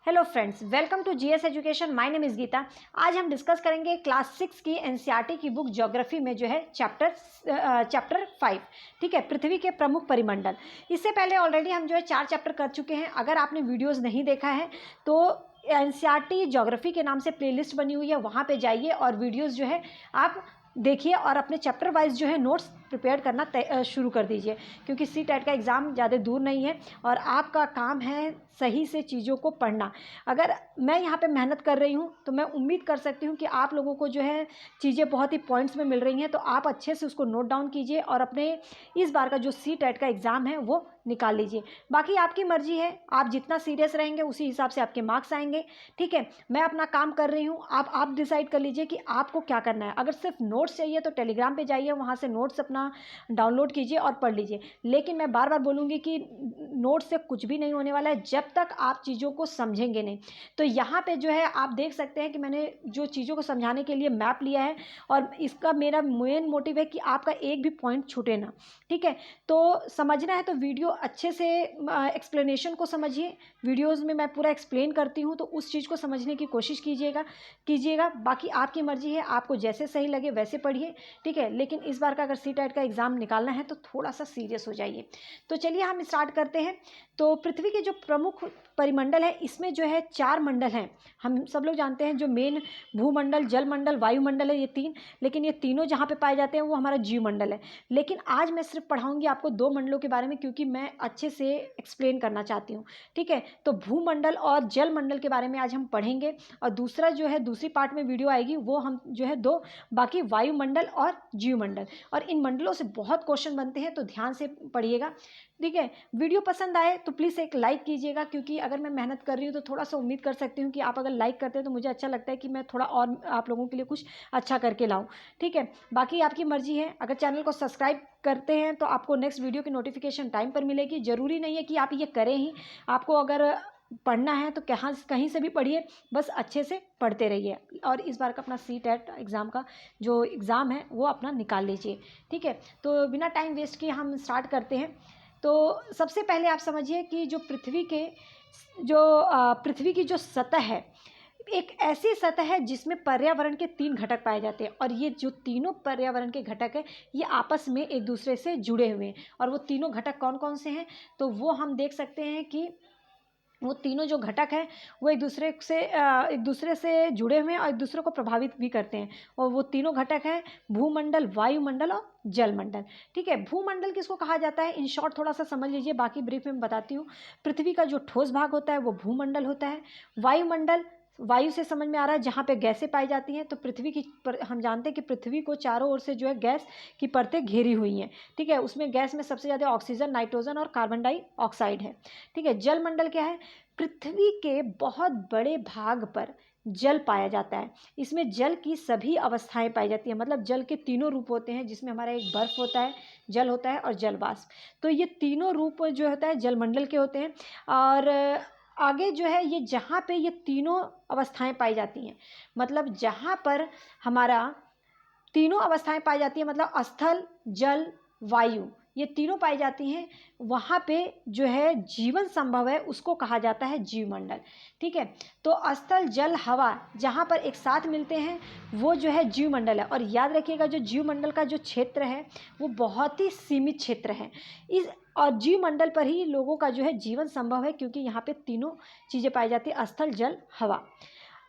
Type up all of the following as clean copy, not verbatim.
Hello friends, welcome to GS education. My name is Gita. आज हम discuss करेंगे class 6 की एनसीईआरटी की बुक ज्योग्राफी में जो है चैप्टर 5। ठीक है, पृथ्वी के प्रमुख परिमंडल। इससे पहले ऑलरेडी हम जो है 4 चैप्टर कर चुके हैं। अगर आपने वीडियोज़ नहीं देखा है तो एनसीईआरटी ज्योग्राफी के नाम से प्लेलिस्ट बनी हुई है, वहाँ पे जाइए और वीडियोज़ जो है आप देखिए और अपने चैप्टर वाइज जो है नोट्स प्रिपेयर करना शुरू कर दीजिए, क्योंकि सीटेट का एग्ज़ाम ज़्यादा दूर नहीं है और आपका काम है सही से चीज़ों को पढ़ना। अगर मैं यहाँ पे मेहनत कर रही हूँ तो मैं उम्मीद कर सकती हूँ कि आप लोगों को जो है चीज़ें बहुत ही पॉइंट्स में मिल रही हैं, तो आप अच्छे से उसको नोट डाउन कीजिए और अपने इस बार का जो सीटेट का एग्ज़ाम है वो निकाल लीजिए। बाकी आपकी मर्ज़ी है, आप जितना सीरियस रहेंगे उसी हिसाब से आपके मार्क्स आएंगे। ठीक है, मैं अपना काम कर रही हूँ, आप डिसाइड कर लीजिए कि आपको क्या करना है। अगर सिर्फ नोट्स चाहिए तो टेलीग्राम पे जाइए, वहाँ से नोट्स अपना डाउनलोड कीजिए और पढ़ लीजिए। लेकिन मैं बार बार बोलूँगी कि नोट से कुछ भी नहीं होने वाला है जब तक आप चीज़ों को समझेंगे नहीं। तो यहाँ पे जो है आप देख सकते हैं कि मैंने जो चीज़ों को समझाने के लिए मैप लिया है और इसका मेरा मेन मोटिव है कि आपका एक भी पॉइंट छूटे ना। ठीक है, तो समझना है तो वीडियो अच्छे से एक्सप्लेनेशन को समझिए। वीडियोज़ में मैं पूरा एक्सप्लेन करती हूँ, तो उस चीज़ को समझने की कोशिश कीजिएगा। बाकी आपकी मर्ज़ी है, आपको जैसे सही लगे वैसे पढ़िए। ठीक है, लेकिन इस बार का अगर सीटेट का एग्ज़ाम निकालना है तो थोड़ा सा सीरियस हो जाइए। तो चलिए हम स्टार्ट करते हैं। तो पृथ्वी के जो प्रमुख परिमंडल है, इसमें जो है 4 मंडल हैं। हम सब लोग जानते हैं जो मेन भूमंडल, जलमंडल, वायुमंडल है, ये 3। लेकिन ये तीनों जहाँ पे पाए जाते हैं वो हमारा जीवमंडल है। लेकिन आज मैं सिर्फ पढ़ाऊँगी आपको 2 मंडलों के बारे में, क्योंकि मैं अच्छे से एक्सप्लेन करना चाहती हूँ। ठीक है, तो भूमंडल और जलमंडल के बारे में आज हम पढ़ेंगे और दूसरा जो है दूसरी पार्ट में वीडियो आएगी वो हम जो है 2 बाकी वायुमंडल और जीवमंडल, और इन मंडलों से बहुत क्वेश्चन बनते हैं, तो ध्यान से पढ़िएगा। ठीक है, वीडियो पसंद आए तो प्लीज़ एक लाइक कीजिएगा, क्योंकि अगर मैं मेहनत कर रही हूँ तो थोड़ा सा उम्मीद कर सकती हूँ कि आप अगर लाइक करते हैं तो मुझे अच्छा लगता है कि मैं थोड़ा और आप लोगों के लिए कुछ अच्छा करके लाऊं। ठीक है, बाकी आपकी मर्जी है। अगर चैनल को सब्सक्राइब करते हैं तो आपको नेक्स्ट वीडियो की नोटिफिकेशन टाइम पर मिलेगी। ज़रूरी नहीं है कि आप ये करें ही, आपको अगर पढ़ना है तो कहीं से भी पढ़िए, बस अच्छे से पढ़ते रहिए और इस बार का अपना सीटेट एग्ज़ाम का जो एग्ज़ाम है वो अपना निकाल लीजिए। ठीक है, तो बिना टाइम वेस्ट किए हम स्टार्ट करते हैं। तो सबसे पहले आप समझिए कि जो पृथ्वी की जो सतह है, एक ऐसी सतह है जिसमें पर्यावरण के 3 घटक पाए जाते हैं, और ये जो तीनों पर्यावरण के घटक है ये आपस में एक दूसरे से जुड़े हुए हैं। और वो तीनों घटक कौन कौन से हैं, तो वो हम देख सकते हैं कि वो तीनों जो घटक हैं वो एक दूसरे से जुड़े हुए हैं और एक दूसरे को प्रभावित भी करते हैं। और वो तीनों घटक हैं भूमंडल, वायुमंडल और जलमंडल। ठीक है, भूमंडल किसको कहा जाता है, इन शॉर्ट थोड़ा सा समझ लीजिए, बाकी ब्रीफ में बताती हूँ। पृथ्वी का जो ठोस भाग होता है वो भूमंडल होता है। वायुमंडल, वायु से समझ में आ रहा है जहाँ पे गैसें पाई जाती हैं। तो हम जानते हैं कि पृथ्वी को चारों ओर से जो है गैस की परतें घेरी हुई हैं। ठीक है, उसमें गैस में सबसे ज़्यादा ऑक्सीजन, नाइट्रोजन और कार्बन डाइऑक्साइड है। ठीक है, जलमंडल क्या है, पृथ्वी के बहुत बड़े भाग पर जल पाया जाता है। इसमें जल की सभी अवस्थाएं पाई जाती हैं, मतलब जल के तीनों रूप होते हैं, जिसमें हमारा एक बर्फ होता है, जल होता है और जल वाष्प। तो ये तीनों रूप जो होता है जलमंडल के होते हैं। और आगे जो है ये जहाँ पे ये तीनों अवस्थाएं पाई जाती हैं, मतलब जहाँ पर हमारा तीनों अवस्थाएं पाई जाती हैं, मतलब स्थल, जल, वायु, ये तीनों पाई जाती हैं, वहाँ पे जो है जीवन संभव है, उसको कहा जाता है जीवमंडल। ठीक है, तो स्थल, जल, हवा जहाँ पर एक साथ मिलते हैं वो जो है जीवमंडल है। और याद रखिएगा जो जीवमंडल का जो क्षेत्र है वो बहुत ही सीमित क्षेत्र है। और जीवमंडल पर ही लोगों का जो है जीवन संभव है, क्योंकि यहाँ पे तीनों चीज़ें पाई जाती है, स्थल, जल, हवा।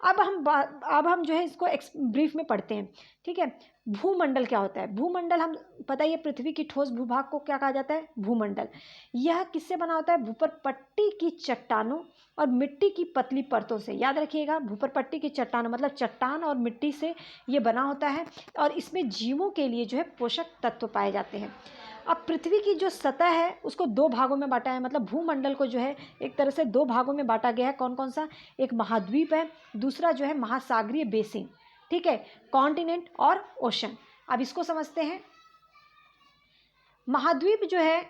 अब हम जो है इसको ब्रीफ में पढ़ते हैं। ठीक है, भूमंडल क्या होता है। भूमंडल हम पता ही है, पृथ्वी की ठोस भूभाग को क्या कहा जाता है, भूमंडल। यह किससे बना होता है, भूपर पट्टी की चट्टानों और मिट्टी की पतली परतों से। याद रखिएगा, भूपर पट्टी की चट्टानों मतलब चट्टान और मिट्टी से ये बना होता है, और इसमें जीवों के लिए जो है पोषक तत्व पाए जाते हैं। अब पृथ्वी की जो सतह है उसको 2 भागों में बांटा है, मतलब भूमंडल को जो है एक तरह से 2 भागों में बांटा गया है। कौन कौन सा, एक महाद्वीप है, दूसरा जो है महासागरीय बेसिन। ठीक है, कॉन्टिनेंट और ओशन। अब इसको समझते हैं। महाद्वीप जो है,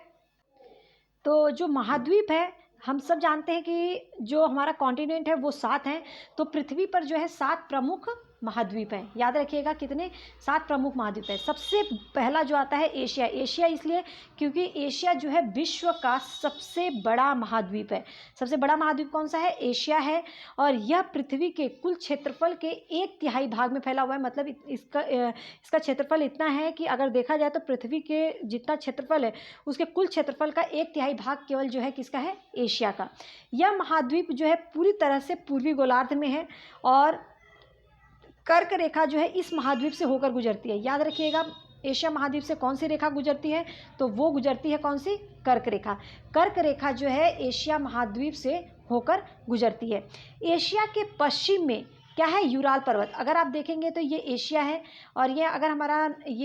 तो जो महाद्वीप है हम सब जानते हैं कि जो हमारा कॉन्टिनेंट है वो 7 हैं। तो पृथ्वी पर जो है 7 प्रमुख महाद्वीप हैं। याद रखिएगा कितने, 7 प्रमुख महाद्वीप हैं। सबसे पहला जो आता है एशिया। एशिया इसलिए क्योंकि एशिया जो है विश्व का सबसे बड़ा महाद्वीप है। सबसे बड़ा महाद्वीप कौन सा है? एशिया है। और यह पृथ्वी के कुल क्षेत्रफल के 1/3 भाग में फैला हुआ है। मतलब इसका क्षेत्रफल इतना है कि अगर देखा जाए तो पृथ्वी के जितना क्षेत्रफल है उसके कुल क्षेत्रफल का 1/3 भाग केवल जो है किसका है? एशिया का। यह महाद्वीप जो है पूरी तरह से पूर्वी गोलार्ध में है और कर्क रेखा जो है इस महाद्वीप से होकर गुजरती है। याद रखिएगा एशिया महाद्वीप से कौन सी रेखा गुजरती है? तो वो गुजरती है कौन सी? कर्क रेखा। कर्क रेखा जो है एशिया महाद्वीप से होकर गुजरती है। एशिया के पश्चिम में क्या है? यूराल पर्वत। अगर आप देखेंगे तो ये एशिया है और ये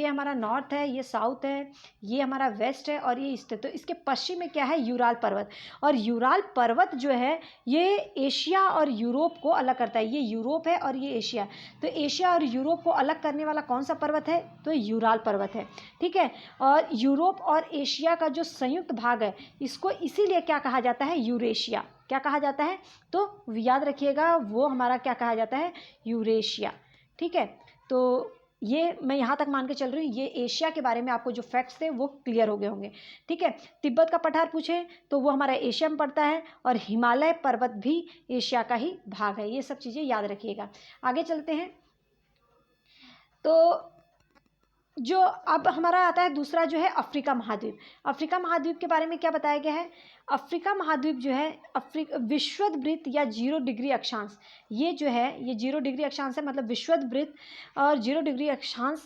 हमारा नॉर्थ है, ये साउथ है, ये हमारा वेस्ट है और ये ईस्ट है। तो इसके पश्चिम में क्या है? यूराल पर्वत। और यूराल पर्वत जो है ये एशिया और यूरोप को अलग करता है। ये यूरोप है और ये एशिया। तो एशिया और यूरोप को अलग करने वाला कौन सा पर्वत है? तो यूराल पर्वत है। ठीक है। और यूरोप और एशिया का जो संयुक्त भाग है इसको इसीलिए क्या कहा जाता है? यूरेशिया। क्या कहा जाता है? तो याद रखिएगा वो हमारा क्या कहा जाता है? यूरेशिया। ठीक है। तो ये मैं यहाँ तक मान के चल रही हूँ, ये एशिया के बारे में आपको जो फैक्ट्स थे वो क्लियर हो गए होंगे। ठीक है। तिब्बत का पठार पूछे तो वो हमारा एशिया में पड़ता है और हिमालय पर्वत भी एशिया का ही भाग है। ये सब चीज़ें याद रखिएगा। आगे चलते हैं। तो जो अब हमारा आता है दूसरा जो है अफ्रीका महाद्वीप। अफ्रीका महाद्वीप के बारे में क्या बताया गया है? अफ्रीका महाद्वीप जो है विषुववृत्त या 0 डिग्री अक्षांश, ये जो है ये 0 डिग्री अक्षांश है। मतलब विषुववृत्त और 0 डिग्री अक्षांश,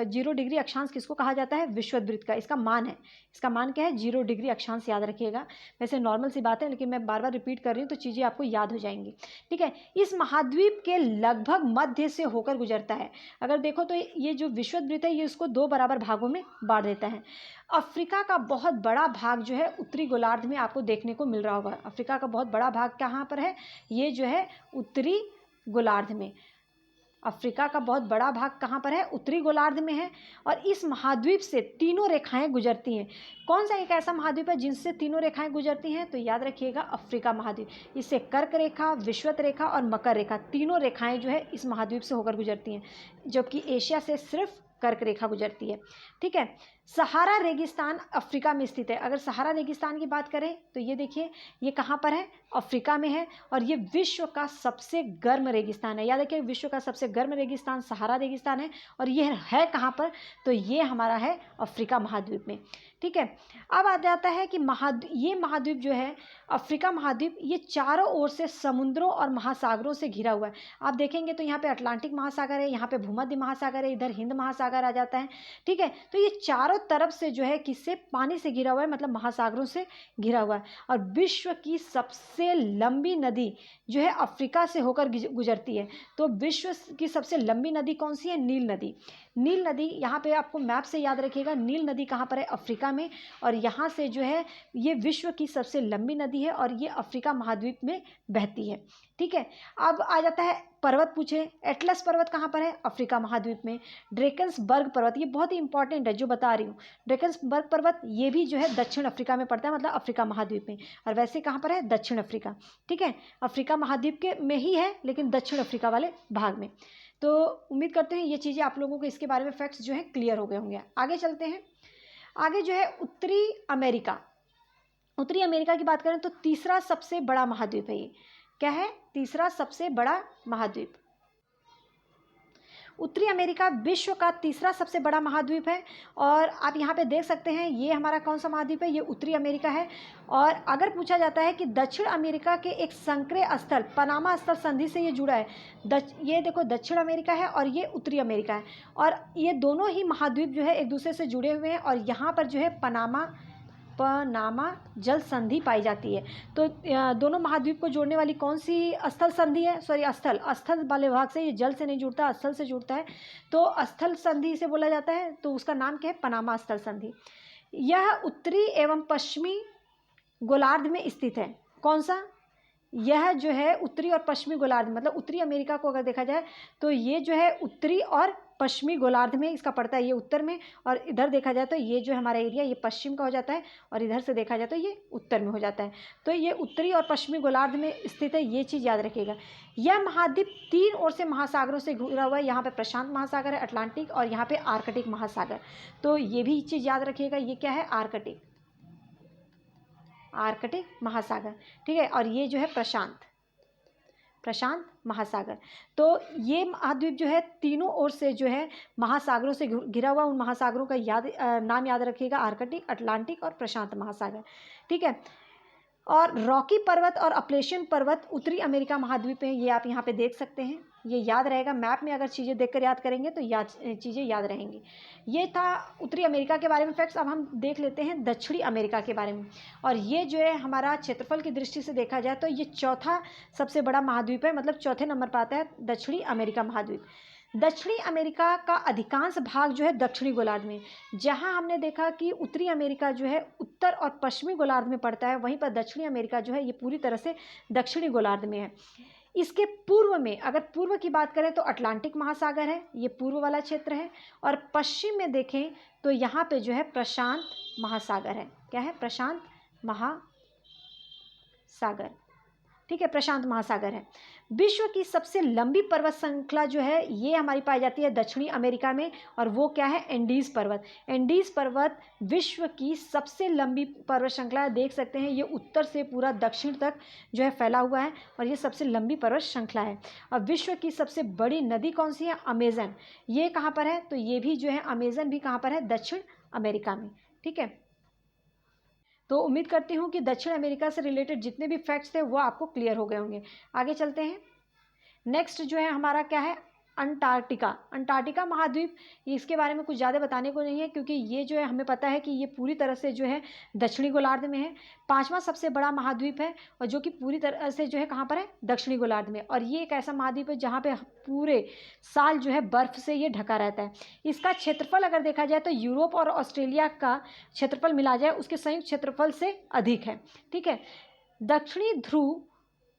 0 डिग्री अक्षांश किसको कहा जाता है? विषुववृत्त का। इसका मान है, इसका मान क्या है? 0 डिग्री अक्षांश। याद रखिएगा। वैसे नॉर्मल सी बात है लेकिन मैं बार बार रिपीट कर रही हूँ तो चीज़ें आपको याद हो जाएंगी। ठीक है। इस महाद्वीप के लगभग मध्य से होकर गुजरता है। अगर देखो तो ये जो विषुववृत्त है ये इसको 2 बराबर भागों में बांट देता है। अफ्रीका का बहुत बड़ा भाग जो है उत्तरी गोलार्ध में आपको देखने को मिल रहा होगा। अफ्रीका का बहुत बड़ा भाग कहाँ पर है? ये जो है उत्तरी गोलार्ध में। अफ्रीका का बहुत बड़ा भाग कहाँ पर है? उत्तरी गोलार्ध में है। और इस महाद्वीप से 3 रेखाएं गुजरती हैं। कौन सा एक ऐसा महाद्वीप है जिनसे 3 रेखाएं गुजरती हैं? तो याद रखिएगा अफ्रीका महाद्वीप। इससे कर्क रेखा, विषुवत रेखा और मकर रेखा, 3 रेखाएं जो है इस महाद्वीप से होकर गुजरती हैं, जबकि एशिया से सिर्फ कर्क रेखा गुजरती है। ठीक है। सहारा रेगिस्तान अफ्रीका में स्थित है। अगर सहारा रेगिस्तान की बात करें तो ये देखिए ये कहाँ पर है? अफ्रीका में है और ये विश्व का सबसे गर्म रेगिस्तान है। याद रखिए विश्व का सबसे गर्म रेगिस्तान सहारा रेगिस्तान है और ये है कहाँ पर? तो ये हमारा है अफ्रीका महाद्वीप में। ठीक है। अब आ जाता है कि ये महाद्वीप जो है अफ्रीका महाद्वीप ये चारों ओर से समुद्रों और महासागरों से घिरा हुआ है। आप देखेंगे तो यहाँ पे अटलांटिक महासागर है, यहाँ पे भूमध्य महासागर है, इधर हिंद महासागर आ जाता है। ठीक है। तो ये चारों तरफ से जो है किससे? पानी से घिरा हुआ है, मतलब महासागरों से घिरा हुआ है। और विश्व की सबसे लंबी नदी जो है अफ्रीका से होकर गुजरती है। तो विश्व की सबसे लंबी नदी कौन सी है? नील नदी। नील नदी यहाँ पे आपको मैप से याद रखिएगा, नील नदी कहाँ पर है? अफ्रीका में। और यहाँ से जो है ये विश्व की सबसे लंबी नदी है और ये अफ्रीका महाद्वीप में बहती है। ठीक है। अब आ जाता है पर्वत पूछे, एटलस पर्वत कहाँ पर है? अफ्रीका महाद्वीप में। ड्रेकन्सबर्ग पर्वत, ये बहुत ही इंपॉर्टेंट है जो बता रही हूँ। ड्रेकन्सबर्ग पर्वत ये भी जो है दक्षिण अफ्रीका में पड़ता है, मतलब अफ्रीका महाद्वीप में। और वैसे कहाँ पर है? दक्षिण अफ्रीका। ठीक है। अफ्रीका महाद्वीप के में ही है लेकिन दक्षिण अफ्रीका वाले भाग में। तो उम्मीद करते हैं ये चीज़ें आप लोगों को इसके बारे में फैक्ट्स जो है क्लियर हो गए होंगे। आगे चलते हैं। आगे जो है उत्तरी अमेरिका। उत्तरी अमेरिका की बात करें तो तीसरा सबसे बड़ा महाद्वीप है। ये क्या है? तीसरा सबसे बड़ा महाद्वीप। उत्तरी अमेरिका विश्व का तीसरा सबसे बड़ा महाद्वीप है। और आप यहाँ पे देख सकते हैं ये हमारा कौन सा महाद्वीप है? ये उत्तरी अमेरिका है। और अगर पूछा जाता है कि दक्षिण अमेरिका के एक संक्रिय स्थल पनामा स्थल संधि से ये जुड़ा है, ये देखो दक्षिण अमेरिका है और ये उत्तरी अमेरिका है और ये दोनों ही महाद्वीप जो है एक दूसरे से जुड़े हुए हैं। और यहाँ पर जो है पनामा जल संधि पाई जाती है। तो दोनों महाद्वीप को जोड़ने वाली कौन सी स्थल संधि है? सॉरी स्थल वाले भाग से, ये जल से नहीं जुड़ता, स्थल से जुड़ता है। तो स्थल संधि इसे बोला जाता है, तो उसका नाम क्या है? पनामा स्थल संधि। यह उत्तरी एवं पश्चिमी गोलार्ध में स्थित है। कौन सा? यह जो है उत्तरी और पश्चिमी गोलार्ध, मतलब उत्तरी अमेरिका को अगर देखा जाए तो ये जो है उत्तरी और पश्चिमी गोलार्ध में इसका पड़ता है, ये उत्तर में, और इधर देखा जाए तो ये जो हमारा एरिया ये पश्चिम का हो जाता है, और इधर से देखा जाए तो ये उत्तर में हो जाता है। तो ये उत्तरी और पश्चिमी गोलार्ध में स्थित है, ये चीज़ याद रखिएगा। यह महाद्वीप 3 ओर से महासागरों से घिरा हुआ है। यहाँ पे प्रशांत महासागर है, अटलांटिक, और यहाँ पे आर्कटिक महासागर। तो ये भी चीज़ याद रखिएगा, ये क्या है, आर्कटिक महासागर, ठीक है। और ये जो है प्रशांत महासागर। तो ये महाद्वीप जो है तीनों ओर से जो है महासागरों से घिरा हुआ, उन महासागरों का नाम याद रखिएगा, आर्कटिक, अटलांटिक और प्रशांत महासागर, ठीक है। और रॉकी पर्वत और अपलेशियन पर्वत उत्तरी अमेरिका महाद्वीप है, ये आप यहाँ पे देख सकते हैं, ये याद रहेगा। मैप में अगर चीज़ें देखकर याद करेंगे तो चीज़ें याद रहेंगी। ये था उत्तरी अमेरिका के बारे में फैक्ट्स। अब हम देख लेते हैं दक्षिणी अमेरिका के बारे में। और ये जो है हमारा क्षेत्रफल की दृष्टि से देखा जाए तो ये चौथा सबसे बड़ा महाद्वीप है, मतलब चौथे नंबर पर आता है दक्षिणी अमेरिका महाद्वीप। दक्षिणी अमेरिका का अधिकांश भाग जो है दक्षिणी गोलार्ध में, जहां हमने देखा कि उत्तरी अमेरिका जो है उत्तर और पश्चिमी गोलार्ध में पड़ता है, वहीं पर दक्षिणी अमेरिका जो है ये पूरी तरह से दक्षिणी गोलार्ध में है। इसके पूर्व में, अगर पूर्व की बात करें तो अटलांटिक महासागर है, ये पूर्व वाला क्षेत्र है, और पश्चिम में देखें तो यहाँ पे जो है प्रशांत महासागर है। क्या है, प्रशांत महासागर, ठीक है, प्रशांत महासागर है। विश्व की सबसे लंबी पर्वत श्रृंखला जो है ये हमारी पाई जाती है दक्षिणी अमेरिका में, और वो क्या है, एंडीज पर्वत। एंडीज पर्वत विश्व की सबसे लंबी पर्वत श्रृंखला है, देख सकते हैं ये उत्तर से पूरा दक्षिण तक जो है फैला हुआ है, और ये सबसे लंबी पर्वत श्रृंखला है। और विश्व की सबसे बड़ी नदी कौन सी है, अमेजन। ये कहाँ पर है, तो ये भी जो है अमेजन भी कहाँ पर है, दक्षिण अमेरिका में, ठीक है। तो उम्मीद करती हूँ कि दक्षिण अमेरिका से रिलेटेड जितने भी फैक्ट्स थे वो आपको क्लियर हो गए होंगे। आगे चलते हैं। नेक्स्ट जो है हमारा क्या है, अंटार्कटिका महाद्वीप। इसके बारे में कुछ ज़्यादा बताने को नहीं है, क्योंकि ये जो है हमें पता है कि ये पूरी तरह से जो है दक्षिणी गोलार्ध में है। 5वां सबसे बड़ा महाद्वीप है, और जो कि पूरी तरह से जो है कहाँ पर है, दक्षिणी गोलार्ध में। और ये एक ऐसा महाद्वीप है जहाँ पे पूरे साल जो है बर्फ़ से ये ढका रहता है। इसका क्षेत्रफल अगर देखा जाए तो यूरोप और ऑस्ट्रेलिया का क्षेत्रफल मिला जाए उसके संयुक्त क्षेत्रफल से अधिक है, ठीक है। दक्षिणी ध्रुव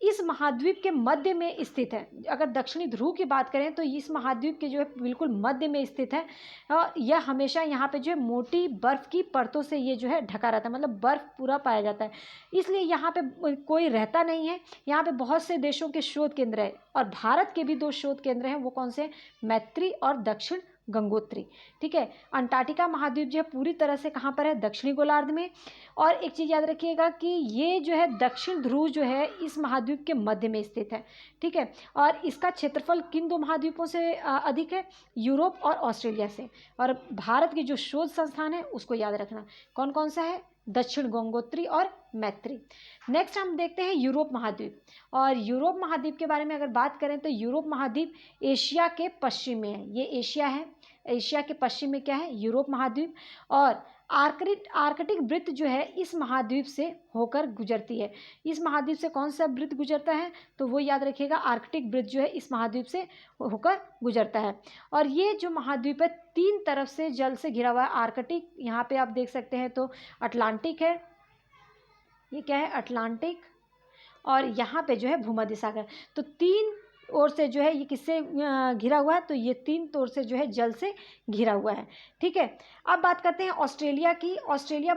इस महाद्वीप के मध्य में स्थित है। अगर दक्षिणी ध्रुव की बात करें तो इस महाद्वीप के जो है बिल्कुल मध्य में स्थित है, और यह हमेशा यहाँ पे जो है मोटी बर्फ़ की परतों से ये जो है ढका रहता है, मतलब बर्फ़ पूरा पाया जाता है, इसलिए यहाँ पे कोई रहता नहीं है। यहाँ पे बहुत से देशों के शोध केंद्र है, और भारत के भी 2 शोध केंद्र हैं, वो कौन से, मैत्री और दक्षिण गंगोत्री, ठीक है। अंटार्कटिका महाद्वीप जो है पूरी तरह से कहाँ पर है, दक्षिणी गोलार्ध में। और एक चीज़ याद रखिएगा कि ये जो है दक्षिण ध्रुव जो है इस महाद्वीप के मध्य में स्थित है, ठीक है। और इसका क्षेत्रफल किन 2 महाद्वीपों से अधिक है, यूरोप और ऑस्ट्रेलिया से। और भारत की जो शोध संस्थान है उसको याद रखना, कौन कौन सा है, दक्षिण गंगोत्री और मैत्री। नेक्स्ट हम देखते हैं यूरोप महाद्वीप। और यूरोप महाद्वीप के बारे में अगर बात करें तो यूरोप महाद्वीप एशिया के पश्चिम में है, ये एशिया है, एशिया के पश्चिम में क्या है, यूरोप महाद्वीप। और आर्कटिक वृत्त जो है इस महाद्वीप से होकर गुजरती है। इस महाद्वीप से कौन सा वृत्त गुजरता है, तो वो याद रखिएगा, आर्कटिक वृत्त जो है इस महाद्वीप से होकर गुजरता है। और ये जो महाद्वीप है 3 तरफ से जल से घिरा हुआ है। आर्कटिक, यहाँ पे आप देख सकते हैं तो अटलांटिक है, ये क्या है, अटलांटिक, और यहाँ पे जो है भूमध्य सागर। तो 3 ओर से जो है ये किससे घिरा हुआ है, तो ये 3 ओर से जो है जल से घिरा हुआ है, ठीक है। अब बात करते हैं ऑस्ट्रेलिया की। ऑस्ट्रेलिया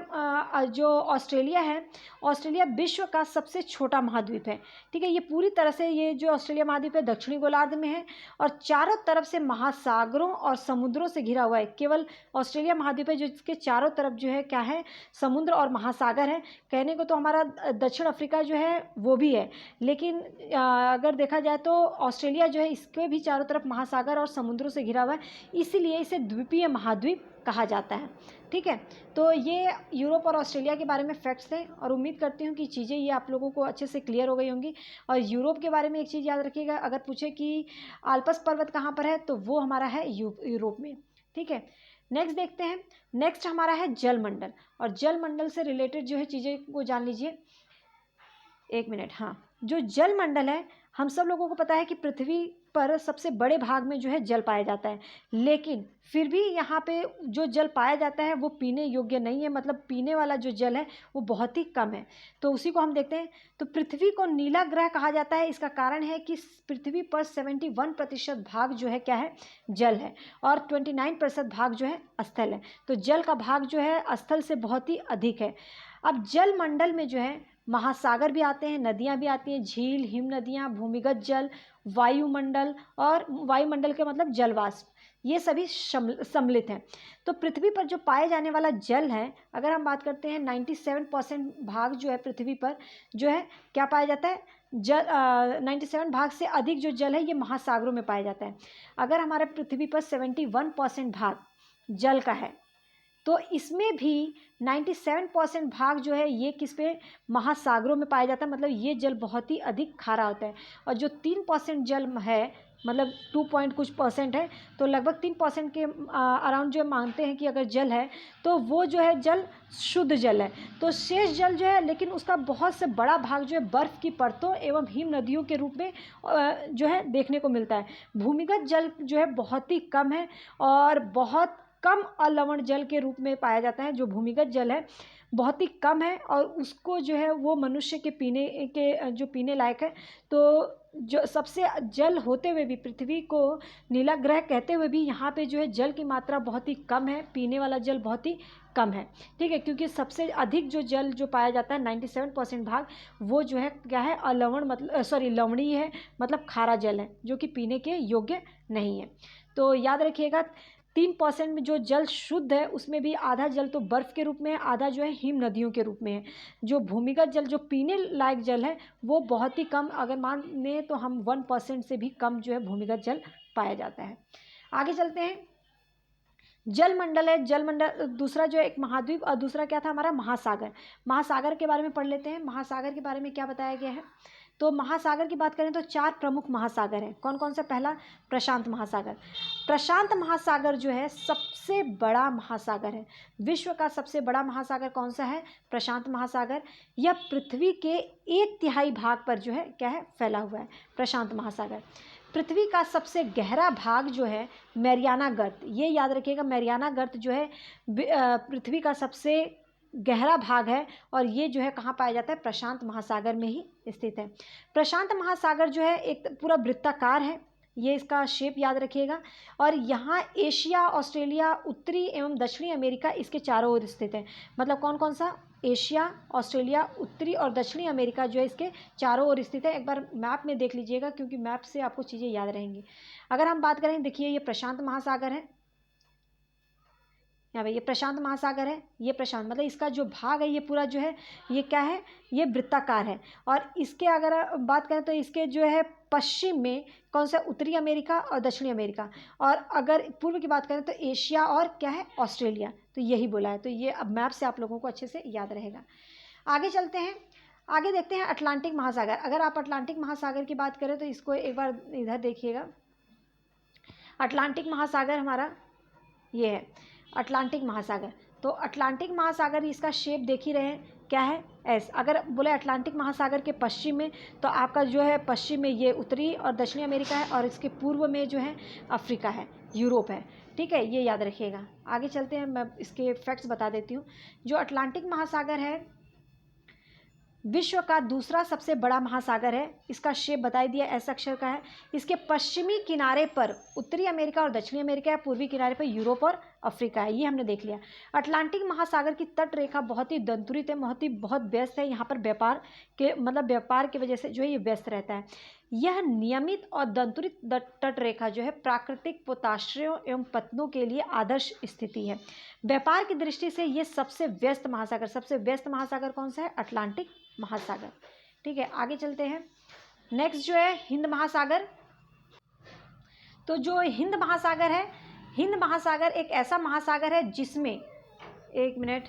है, ऑस्ट्रेलिया विश्व का सबसे छोटा महाद्वीप है, ठीक है। ये पूरी तरह से ये जो ऑस्ट्रेलिया महाद्वीप है दक्षिणी गोलार्ध में है, और चारों तरफ से महासागरों और समुद्रों से घिरा हुआ है। केवल ऑस्ट्रेलिया महाद्वीप है जिसके चारों तरफ जो है क्या है, समुद्र और महासागर है। कहने को तो हमारा दक्षिण अफ्रीका जो है वो भी है, लेकिन अगर देखा जाए तो ऑस्ट्रेलिया जो है इसके भी चारों तरफ महासागर और समुद्रों से घिरा हुआ है, इसीलिए इसे द्वीपीय महाद्वीप कहा जाता है, ठीक है। तो ये यूरोप और ऑस्ट्रेलिया के बारे में फैक्ट्स थे, और उम्मीद करती हूँ कि चीज़ें ये आप लोगों को अच्छे से क्लियर हो गई होंगी। और यूरोप के बारे में एक चीज़ याद रखिएगा, अगर पूछे कि आल्प्स पर्वत कहाँ पर है, तो वो हमारा है यूरोप में, ठीक है। नेक्स्ट देखते हैं। नेक्स्ट हमारा है जलमंडल, और जलमंडल से रिलेटेड जो है चीज़ें को जान लीजिए। एक मिनट, हाँ, जो जल मंडल है, हम सब लोगों को पता है कि पृथ्वी पर सबसे बड़े भाग में जो है जल पाया जाता है, लेकिन फिर भी यहाँ पे जो जल पाया जाता है वो पीने योग्य नहीं है, मतलब पीने वाला जो जल है वो बहुत ही कम है। तो उसी को हम देखते हैं। तो पृथ्वी को नीला ग्रह कहा जाता है, इसका कारण है कि पृथ्वी पर 71% भाग जो है क्या है, जल है, और 29% भाग जो है स्थल है। तो जल का भाग जो है स्थल से बहुत ही अधिक है। अब जल मंडल में जो है महासागर भी आते हैं, नदियाँ भी आती हैं, झील, हिम नदियाँ, भूमिगत जल, वायुमंडल, और वायुमंडल के मतलब जलवाष्प, ये सभी सम्मिलित हैं। तो पृथ्वी पर जो पाए जाने वाला जल है, अगर हम बात करते हैं 97% भाग जो है पृथ्वी पर जो है क्या पाया जाता है, जल 97 भाग से अधिक जो जल है ये महासागरों में पाया जाता है। अगर हमारे पृथ्वी पर 71% भाग जल का है, तो इसमें भी 97% भाग जो है ये किस पे, महासागरों में पाया जाता है, मतलब ये जल बहुत ही अधिक खारा होता है। और जो 3% जल है, मतलब 2 पॉइंट कुछ परसेंट है, तो लगभग 3% के अराउंड जो मानते हैं कि अगर जल है तो वो जो है जल शुद्ध जल है। तो शेष जल जो है, लेकिन उसका बहुत से बड़ा भाग जो है बर्फ़ की परतों एवं हिम नदियों के रूप में जो है देखने को मिलता है। भूमिगत जल जो है बहुत ही कम है, और बहुत कम अलवण जल के रूप में पाया जाता है। जो भूमिगत जल है बहुत ही कम है, और उसको जो है वो मनुष्य के पीने के जो पीने लायक है। तो जो सबसे जल होते हुए भी, पृथ्वी को नीला ग्रह कहते हुए भी, यहाँ पे जो है जल की मात्रा बहुत ही कम है, पीने वाला जल बहुत ही कम है। ठीक है, क्योंकि सबसे अधिक जो जल जो पाया जाता है 97% भाग, वो जो है क्या है, अलवण, मतलब लवणीय है, मतलब खारा जल है, जो कि पीने के योग्य नहीं है। तो याद रखिएगा, 3% में जो जल शुद्ध है उसमें भी आधा जल तो बर्फ़ के रूप में है, आधा जो है हिम नदियों के रूप में है। जो भूमिगत जल, जो पीने लायक जल है, वो बहुत ही कम, अगर माने तो हम 1% से भी कम जो है भूमिगत जल पाया जाता है। आगे चलते हैं। जल मंडल है, जल मंडल दूसरा जो है एक महाद्वीप, और दूसरा क्या था हमारा, महासागर। महासागर के बारे में पढ़ लेते हैं। महासागर के बारे में क्या बताया गया है। तो महासागर की बात करें तो 4 प्रमुख महासागर हैं। कौन कौन सा। पहला प्रशांत महासागर। प्रशांत महासागर जो है सबसे बड़ा महासागर है। विश्व का सबसे बड़ा महासागर कौन सा है, प्रशांत महासागर। यह पृथ्वी के 1/3 भाग पर जो है क्या है, फैला हुआ है प्रशांत महासागर। पृथ्वी का सबसे गहरा भाग जो है मैरियाना गर्त, ये याद रखिएगा, मैरियाना गर्त जो है पृथ्वी का सबसे गहरा भाग है, और ये जो है कहाँ पाया जाता है, प्रशांत महासागर में ही स्थित है। प्रशांत महासागर जो है एक पूरा वृत्ताकार है, ये इसका शेप याद रखिएगा, और यहाँ एशिया, ऑस्ट्रेलिया, उत्तरी एवं दक्षिणी अमेरिका इसके चारों ओर स्थित है। मतलब कौन कौन सा, एशिया, ऑस्ट्रेलिया, उत्तरी और दक्षिणी अमेरिका जो है इसके चारों ओर स्थित है। एक बार मैप में देख लीजिएगा, क्योंकि मैप से आपको चीज़ें याद रहेंगी। अगर हम बात करें, देखिए ये प्रशांत महासागर है, यहाँ पे ये प्रशांत महासागर है, ये प्रशांत, मतलब इसका जो भाग है ये पूरा जो है ये क्या है, ये वृत्ताकार है। और इसके अगर बात करें तो इसके जो है पश्चिम में कौन सा, उत्तरी अमेरिका और दक्षिणी अमेरिका, और अगर पूर्व की बात करें तो एशिया और क्या है, ऑस्ट्रेलिया। तो यही बोला है। तो ये अब मैप से आप लोगों को अच्छे से याद रहेगा। आगे चलते हैं। आगे देखते हैं अटलांटिक महासागर। अगर आप अटलांटिक महासागर की बात करें तो इसको एक बार इधर देखिएगा। अटलांटिक महासागर हमारा ये है, अटलांटिक महासागर। तो अटलांटिक महासागर, इसका शेप देख ही रहे हैं क्या है, एस। अगर बोले अटलांटिक महासागर के पश्चिम में, तो आपका जो है पश्चिम में ये उत्तरी और दक्षिणी अमेरिका है, और इसके पूर्व में जो है अफ्रीका है, यूरोप है। ठीक है, ये याद रखिएगा। आगे चलते हैं, मैं इसके फैक्ट्स बता देती हूँ। जो अटलांटिक महासागर है विश्व का दूसरा सबसे बड़ा महासागर है। इसका शेप बता दिया, एस अक्षर का है। इसके पश्चिमी किनारे पर उत्तरी अमेरिका और दक्षिणी अमेरिका है, पूर्वी किनारे पर यूरोप और अफ्रीका है। ये हमने देख लिया। अटलांटिक महासागर की तट रेखा बहुत ही दंतुरित है, बहुत व्यस्त है। यहाँ पर व्यापार के व्यापार की वजह से जो है ये व्यस्त रहता है। यह नियमित और दंतुरित तट रेखा जो है प्राकृतिक पोताश्रयों एवं पत्तनों के लिए आदर्श स्थिति है। व्यापार की दृष्टि से ये सबसे व्यस्त महासागर कौन सा है, अटलांटिक महासागर। ठीक है, आगे चलते हैं। नेक्स्ट जो है हिंद महासागर। तो जो हिंद महासागर है, हिंद महासागर एक ऐसा महासागर है जिसमें, एक मिनट,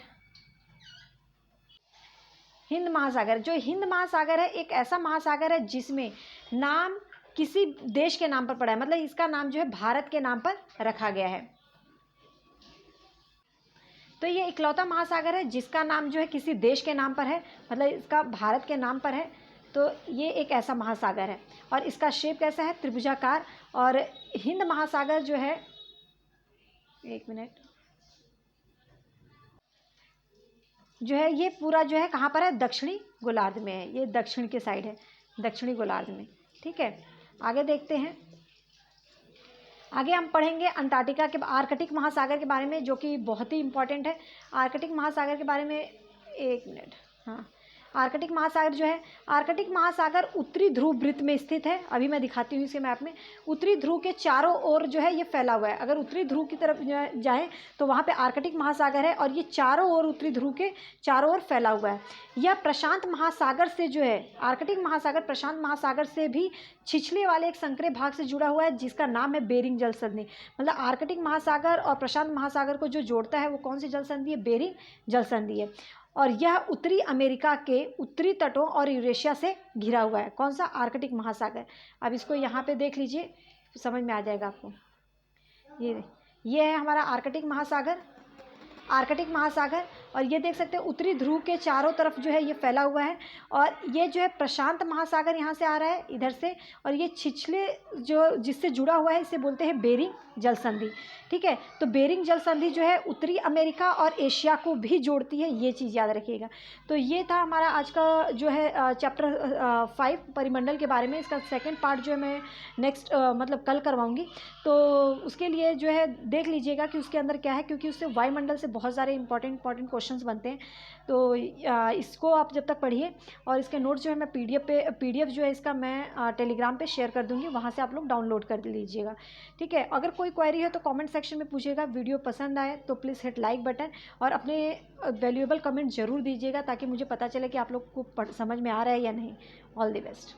हिंद महासागर है एक ऐसा महासागर है जिसमें नाम किसी देश के नाम पर पड़ा है, मतलब इसका नाम जो है भारत के नाम पर रखा गया है। तो ये इकलौता महासागर है जिसका नाम जो है किसी देश के नाम पर है, मतलब इसका भारत के नाम पर है। तो ये एक ऐसा महासागर है और इसका शेप कैसा है, त्रिभुजाकार। और हिंद महासागर जो है, एक मिनट, जो है ये पूरा जो है कहाँ पर है, दक्षिणी गोलार्ध में है, ये दक्षिण के साइड है, दक्षिणी गोलार्ध में। ठीक है, आगे देखते हैं। आगे हम पढ़ेंगे अंटार्कटिका के, आर्कटिक महासागर के बारे में, जो कि बहुत ही इंपॉर्टेंट है। आर्कटिक महासागर के बारे में, एक मिनट, हाँ, आर्कटिक महासागर जो है, आर्कटिक महासागर उत्तरी ध्रुव वृत्त में स्थित है। अभी मैं दिखाती हूँ इसके मैप में। उत्तरी ध्रुव के चारों ओर जो है ये फैला हुआ है। अगर उत्तरी ध्रुव की तरफ जाएं तो वहाँ पे आर्कटिक महासागर है और ये चारों ओर, उत्तरी ध्रुव के चारों ओर फैला हुआ है। यह प्रशांत महासागर से जो है, आर्कटिक महासागर प्रशांत महासागर से भी छिछले वाले एक संकरे भाग से जुड़ा हुआ है, जिसका नाम है बेरिंग जल संधि। मतलब आर्कटिक महासागर और प्रशांत महासागर को जो जोड़ता है वो कौन सी जल संधि है, बेरिंग जल संधि है। और यह उत्तरी अमेरिका के उत्तरी तटों और यूरेशिया से घिरा हुआ है। कौन सा, आर्कटिक महासागर। अब इसको यहाँ पे देख लीजिए, समझ में आ जाएगा आपको। ये है हमारा आर्कटिक महासागर, आर्कटिक महासागर। और ये देख सकते हैं उत्तरी ध्रुव के चारों तरफ जो है ये फैला हुआ है। और ये जो है प्रशांत महासागर यहाँ से आ रहा है इधर से, और ये छिछले जो जिससे जुड़ा हुआ है इसे बोलते हैं बेरिंग जल संधि। ठीक है, तो बेरिंग जल संधि जो है उत्तरी अमेरिका और एशिया को भी जोड़ती है, ये चीज़ याद रखिएगा। तो ये था हमारा आज का जो है चैप्टर 5 परिमंडल के बारे में। इसका सेकेंड पार्ट जो है मैं नेक्स्ट मतलब कल करवाऊँगी। तो उसके लिए जो है देख लीजिएगा कि उसके अंदर क्या है, क्योंकि उससे वायुमंडल से बहुत सारे इंपॉर्टेंट क्वेश्चंस बनते हैं। तो इसको आप जब तक पढ़िए, और इसके नोट्स जो है मैं पीडीएफ जो है इसका मैं टेलीग्राम पे शेयर कर दूंगी, वहाँ से आप लोग डाउनलोड कर लीजिएगा। ठीक है, अगर कोई क्वेरी है तो कमेंट सेक्शन में पूछिएगा। वीडियो पसंद आए तो प्लीज़ हिट लाइक बटन और अपने वैल्यूएबल कमेंट ज़रूर दीजिएगा, ताकि मुझे पता चले कि आप लोग को समझ में आ रहा है या नहीं। All the best.